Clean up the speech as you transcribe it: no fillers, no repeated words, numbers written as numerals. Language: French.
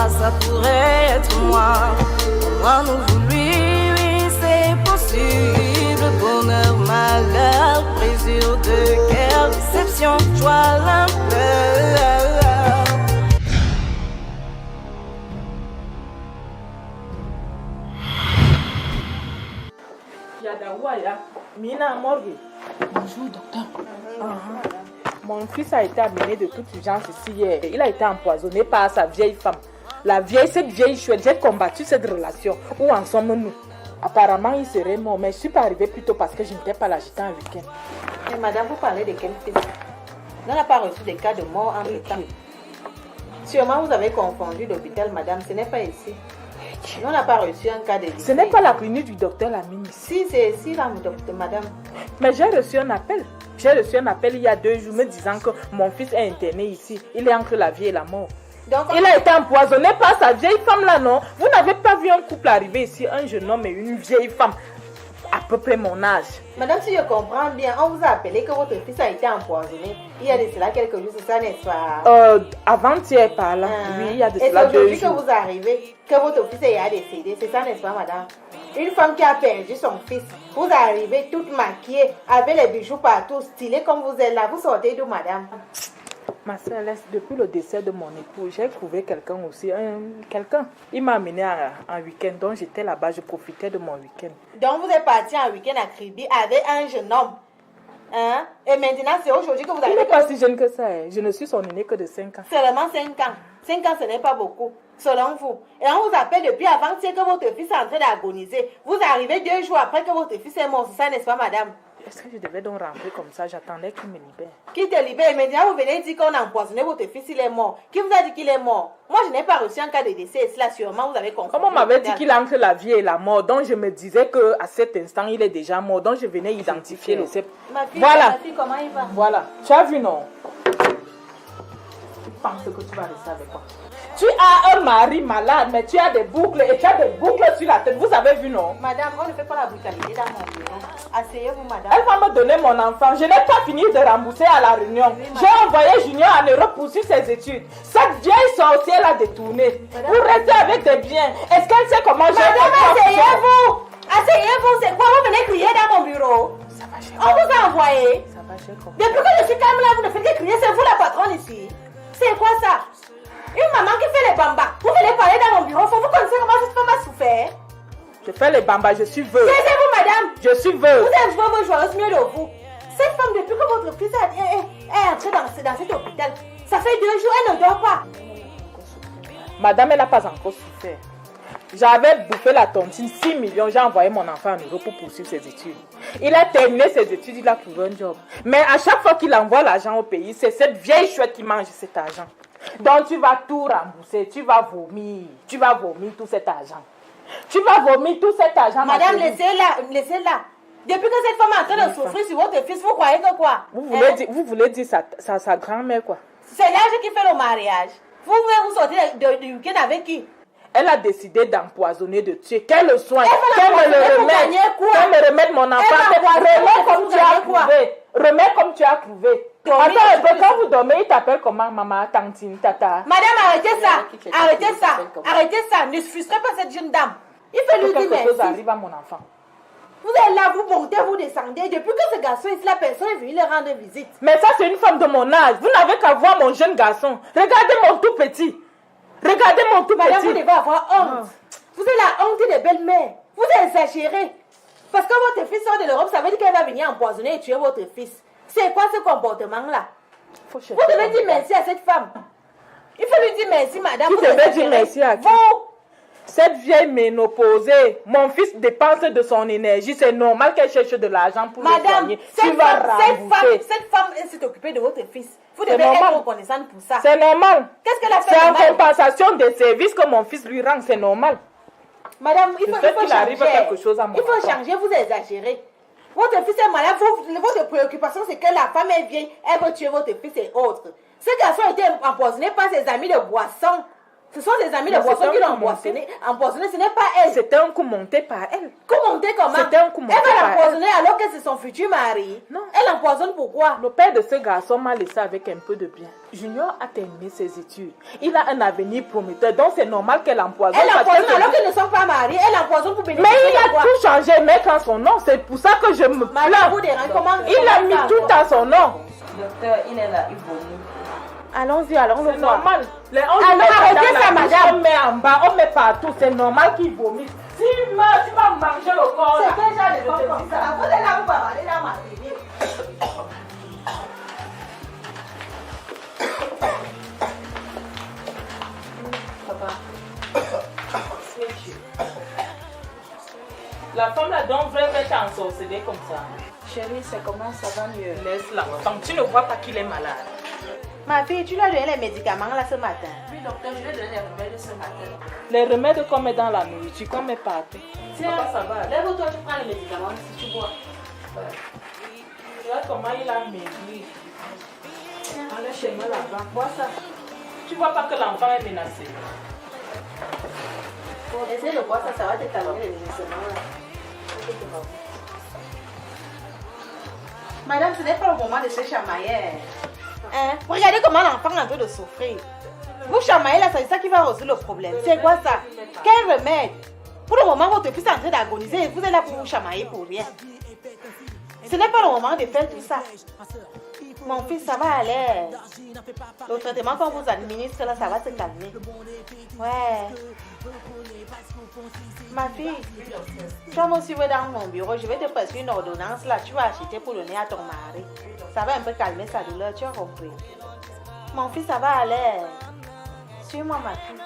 ça pourrait être moi. Moi, nous lui, oui, c'est possible. Bonheur, malheur, plaisir de guerre, déception, joie, l'impleur. Yadawaya, Mina Morgue. Bonjour, docteur. Mon fils a été amené de toute urgence ici hier. Il a été empoisonné par sa vieille femme. Cette vieille chouette, j'ai combattu cette relation. Où en sommes-nous? Apparemment, il serait mort, mais je ne suis pas arrivée plus tôt parce que je n'étais pas là, j'étais en week-end. Et madame, vous parlez de quel fils? On n'a pas reçu des cas de mort en temps. Sûrement, vous avez confondu l'hôpital, madame. Ce n'est pas ici. On n'a pas reçu un cas de décès. Ce n'est pas la clinique du docteur Lamine ici. Si, c'est ici, là, madame. Mais j'ai reçu un appel. J'ai reçu un appel il y a 2 jours me disant que mon fils est interné ici. Il est entre la vie et la mort. Donc, il a été empoisonné par sa vieille femme là, non? Vous n'avez pas vu un couple arriver ici, un jeune homme et une vieille femme, à peu près mon âge. Madame, si je comprends bien, on vous a appelé que votre fils a été empoisonné. Il y a de cela quelques jours, c'est ça, n'est-ce pas? Avant-hier par là, oui, il y a de cela 2 jours. Et c'est aujourd'hui que vous arrivez, que votre fils est décédé, c'est ça, n'est-ce pas, madame? Une femme qui a perdu son fils, vous arrivez toute maquillée, avec les bijoux partout, stylée comme vous êtes là, vous sortez d'où, madame? Ma soeur, depuis le décès de mon époux, j'ai trouvé quelqu'un aussi. Quelqu'un. Il m'a amené en week-end, donc j'étais là-bas, je profitais de mon week-end. Donc vous êtes parti en week-end à Kribi avec un jeune homme. Hein? Et maintenant, c'est aujourd'hui que vous avez... Il n'est pas si jeune que ça. Je ne suis son aîné que de 5 ans. Seulement 5 ans. 5 ans, ce n'est pas beaucoup, selon vous. Et on vous appelle depuis avant-hier que votre fils est en train d'agoniser. Vous arrivez 2 jours après que votre fils est mort, c'est ça, n'est-ce pas, madame? Est-ce que je devais donc rentrer comme ça? J'attendais qu'il me libère. Qui te libère? Maintenant, vous venez dire qu'on a empoisonné votre fils, il est mort. Qui vous a dit qu'il est mort? Moi, je n'ai pas reçu un cas de décès. Cela, sûrement, vous avez compris. Comme on m'avait dit qu'il est entre la vie et la mort, donc je me disais qu'à cet instant, il est déjà mort. Donc je venais identifier le CEP. Ma fille, voilà. ma fille, comment il va? Voilà. Tu as vu, non? Tu penses que tu vas rester avec moi? Tu as un mari malade, mais tu as des boucles et tu as des boucles sur la tête. Vous avez vu, non? Madame, on ne fait pas la brutalité dans mon bureau. Asseyez-vous, madame. Elle va me donner mon enfant. Je n'ai pas fini de rembourser à la réunion. Oui, j'ai envoyé Junior en Europe pour suivre ses études. Cette vieille sorcière l'a détournée. Vous restez avec des biens. Est-ce qu'elle sait comment j'ai fait? Madame, asseyez-vous. Asseyez-vous, c'est quoi? Vous venez crier dans mon bureau? Ça va, chérie. On vous a envoyé. Ça va, chérie. Depuis que je suis calme là, vous ne faites que crier. C'est vous la patronne ici. C'est quoi ça? Une maman qui fait les bambas. Vous venez parler dans mon bureau. Faut vous connaître comment cette femme a souffert. Je fais les bambas, je suis veuve. Taisez-vous, madame. Je suis veuve. Vous êtes veuve joyeuse, mieux de vous. Cette femme, depuis que votre fils est entré dans cet hôpital, ça fait 2 jours, elle ne dort pas. Madame, elle n'a pas encore souffert. J'avais bouffé la tontine, 6 millions, j'ai envoyé mon enfant en Europe pour poursuivre ses études. Il a terminé ses études, il a trouvé un job. Mais à chaque fois qu'il envoie l'argent au pays, c'est cette vieille chouette qui mange cet argent. Donc tu vas tout rembourser, tu vas vomir tout cet argent. Tu vas vomir tout cet argent. Madame, laissez-la. Depuis que cette femme est en train de souffrir sur votre fils, vous croyez que quoi? Vous voulez dire sa grand-mère quoi? C'est l'âge qui fait le mariage. Vous voulez vous sortir du week-end avec qui? Elle a décidé d'empoisonner, de tuer. Quel le soin, qu'elle me remette mon enfant. Remets comme tu as trouvé. Attends, quand vous dormez, il t'appelle comment? Maman, tantine, tata. Madame, arrêtez ça. Ne frustrez pas cette jeune dame. Il fait lui dire quelque chose arrive à mon enfant. Vous êtes là, vous montez, vous descendez. Depuis que ce garçon est là, personne est venu le rendre visite. Mais ça, c'est une femme de mon âge. Vous n'avez qu'à voir mon jeune garçon. Regardez mon tout petit. Madame, vous devez avoir honte. Vous êtes la honte des belles-mères. Vous exagérez. Parce que votre fils sort de l'Europe, ça veut dire qu'elle va venir empoisonner et tuer votre fils. C'est quoi ce comportement-là? Vous devez dire merci à cette femme. Il faut lui dire merci, madame. Vous devez dire merci à qui? Vous. Cette vieille ménopausée, mon fils dépense de son énergie. C'est normal qu'elle cherche de l'argent pour le soigner. Cette femme, elle s'est occupée de votre fils. Vous devez être reconnaissante pour ça. C'est normal. Qu'est-ce qu'elle a fait? C'est en compensation des services que mon fils lui rend. C'est normal. Madame, il faut changer. Quelque chose à mon il faut changer, vous exagérez. Votre fils est malade, votre préoccupation c'est que la femme est vieille, elle veut tuer votre fils et autres. Ce garçon a été empoisonné par ses amis de boisson. Ce sont des amis de Mais boisson c'est qui un l'ont coup empoisonné. Empoisonné, ce n'est pas elle. C'était un coup monté par elle. Commenter comment? C'était un coup monté Elle va par l'empoisonner alors que c'est son futur mari. Non. Elle l'empoisonne pourquoi? Le père de ce garçon m'a laissé avec un peu de bien. Junior a terminé ses études. Il a un avenir prometteur, donc c'est normal qu'elle empoisonne. Elle parce l'empoisonne que alors qu'ils ne sont pas mariés. Elle l'empoisonne pour bénéficier Mais il de a quoi? tout changé, mettre en son nom. C'est pour ça que je me Madame, plains. vous dérange, comment? Il a mis tout en son nom. Docteur, il est là, il vomit. Allons-y, allons le C'est voir. normal. Arrêtez ça, madame. On met en bas, on met partout. C'est normal qu'il vomisse. Tu vas manger le corps là. C'est déjà des femmes comme ça. Vous êtes là, vous parlez dans ma télé. Papa. La femme là donc vraiment être ensorcelée comme ça. Chérie, c'est comment ça va mieux? Laisse-la. Donc tu ne vois pas qu'il est malade. Ma fille, tu lui as donné les médicaments là ce matin. Oui, docteur, je vais donner les remèdes ce matin. Les remèdes qu'on met dans la nourriture, qu'on met partout. Tiens, Papa, ça va. lève-toi, tu prends les médicaments si tu bois. Tu vois comment il a maigri. Allez chez moi là-bas. Vois ça. Tu vois pas que l'enfant est menacé. Essaye de boire ça, ça va te calmer les médicaments là. Madame, ce n'est pas le moment de se chamailler. Hein? Regardez comment l'enfant est en train de souffrir. Vous chamaillez là, c'est ça qui va résoudre le problème. C'est quoi ça? Quel remède? Pour le moment, votre fils est en train d'agoniser et vous êtes là pour vous chamailler pour rien. Ce n'est pas le moment de faire tout ça. Mon fils, ça va aller. Le traitement qu'on vous administre là, ça va se calmer. Ouais. Ma fille, tu vas me suivre dans mon bureau. Je vais te passer une ordonnance là. Tu vas acheter pour donner à ton mari. Ça va un peu calmer sa douleur, tu as compris. Mon fils, ça va aller. Suis-moi, ma fille.